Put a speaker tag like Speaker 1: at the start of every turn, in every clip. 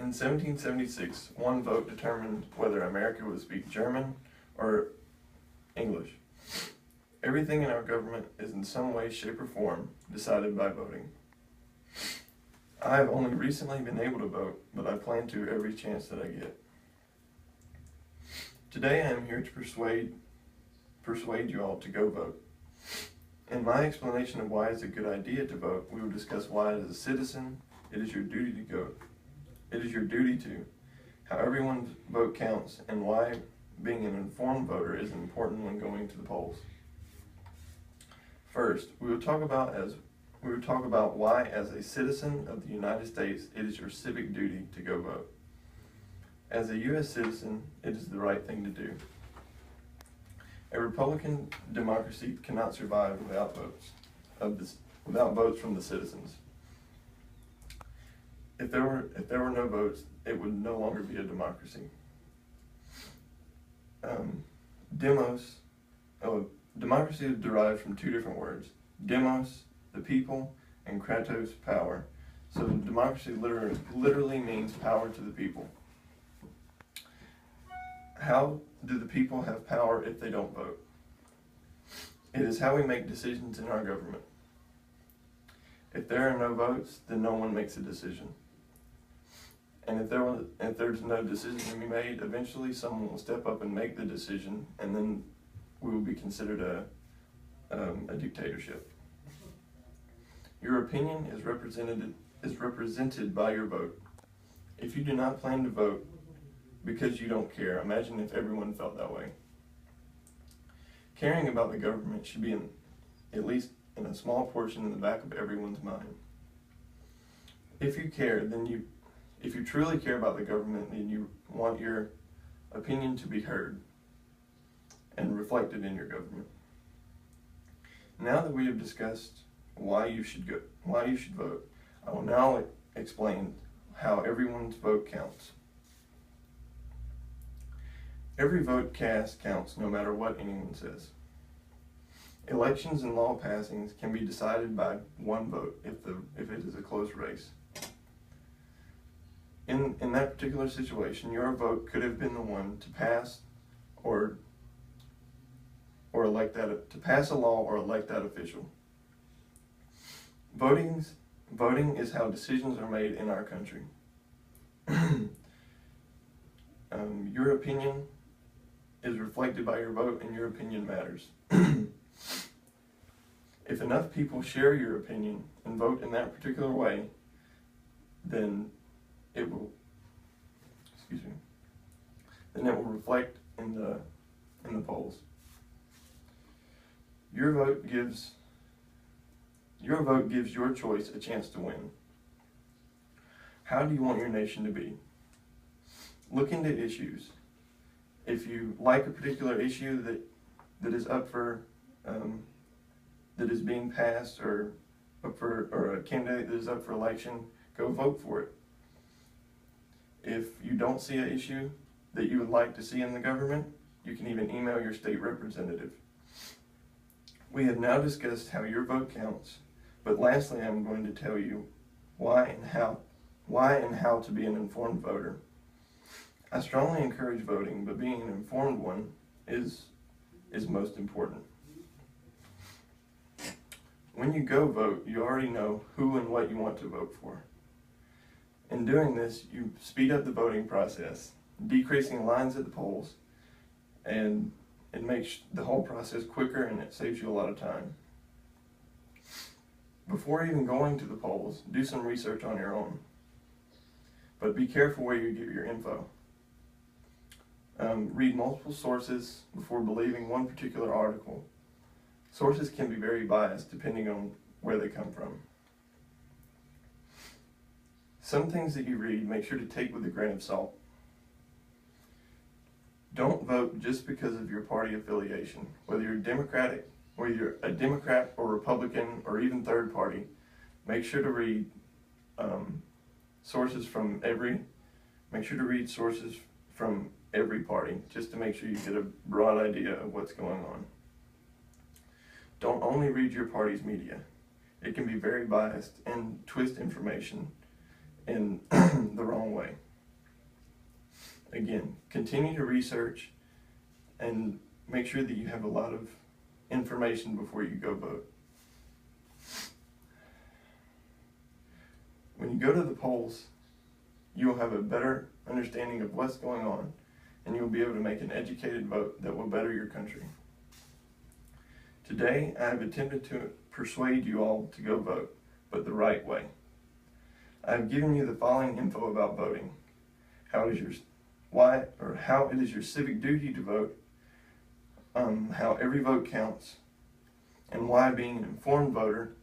Speaker 1: In 1776, one vote determined whether America would speak German or English. Everything in our government is in some way, shape, or form decided by voting. I have only recently been able to vote, but I plan to every chance that I get. Today I am here to persuade you all to go vote. In my explanation of why it's a good idea to vote, we will discuss why as a citizen it is your duty to go. It is your duty to, how everyone's vote counts, and why being an informed voter is important when going to the polls. First, we will talk about why as a citizen of the United States it is your civic duty to go vote. As a U.S. citizen, it is the right thing to do. A Republican democracy cannot survive without votes from the citizens. If there were no votes, it would no longer be a democracy. Democracy is derived from two different words: demos, the people, and kratos, power. So democracy literally means power to the people. How do the people have power if they don't vote? It is how we make decisions in our government. If there are no votes, then no one makes a decision. And if there's no decision to be made, eventually someone will step up and make the decision, and then we will be considered a dictatorship. Your opinion is represented by your vote. If you do not plan to vote because you don't care, imagine if everyone felt that way. Caring about the government should be at least in a small portion in the back of everyone's mind. If you truly care about the government, then you want your opinion to be heard and reflected in your government. Now that we have discussed why you should vote, I will now explain how everyone's vote counts. Every vote cast counts no matter what anyone says. Elections and law passings can be decided by one vote if it is a close race. In that particular situation, your vote could have been the one to pass or elect to pass a law or elect that official. Voting is how decisions are made in our country. Your opinion is reflected by your vote, and your opinion matters. If enough people share your opinion and vote in that particular way, then it will reflect in the polls. Your vote gives your choice a chance to win. How do you want your nation to be? Look into issues. If you like a particular issue that is up for that is being passed or a candidate that is up for election, go vote for it. If you don't see an issue that you would like to see in the government, you can even email your state representative. We have now discussed how your vote counts, but lastly I'm going to tell you why and how to be an informed voter. I strongly encourage voting, but being an informed one is most important. When you go vote, you already know who and what you want to vote for. In doing this, you speed up the voting process, decreasing lines at the polls, and it makes the whole process quicker and it saves you a lot of time. Before even going to the polls, do some research on your own. But be careful where you get your info. Read multiple sources before believing one particular article. Sources can be very biased depending on where they come from. Some things that you read, make sure to take with a grain of salt. Don't vote just because of your party affiliation. Whether you're a Democrat or Republican or even third party, make sure to read sources from every party, just to make sure you get a broad idea of what's going on. Don't only read your party's media. It can be very biased and twist information in the wrong way. again, continue to research and make sure that you have a lot of information before you go vote. When you go to the polls, you will have a better understanding of what's going on, and you'll be able to make an educated vote that will better your country. Today, I have attempted to persuade you all to go vote, but the right way. I have given you the following info about voting: how it is your civic duty to vote, how every vote counts, and why being an informed voter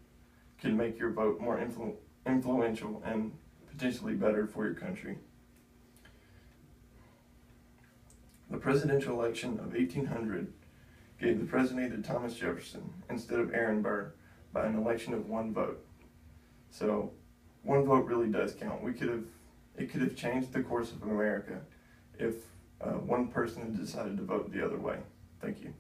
Speaker 1: can make your vote more influential and potentially better for your country. The presidential election of 1800 gave the presidency to Thomas Jefferson instead of Aaron Burr by an election of one vote. So one vote really does count. It could have changed the course of America if one person had decided to vote the other way. Thank you.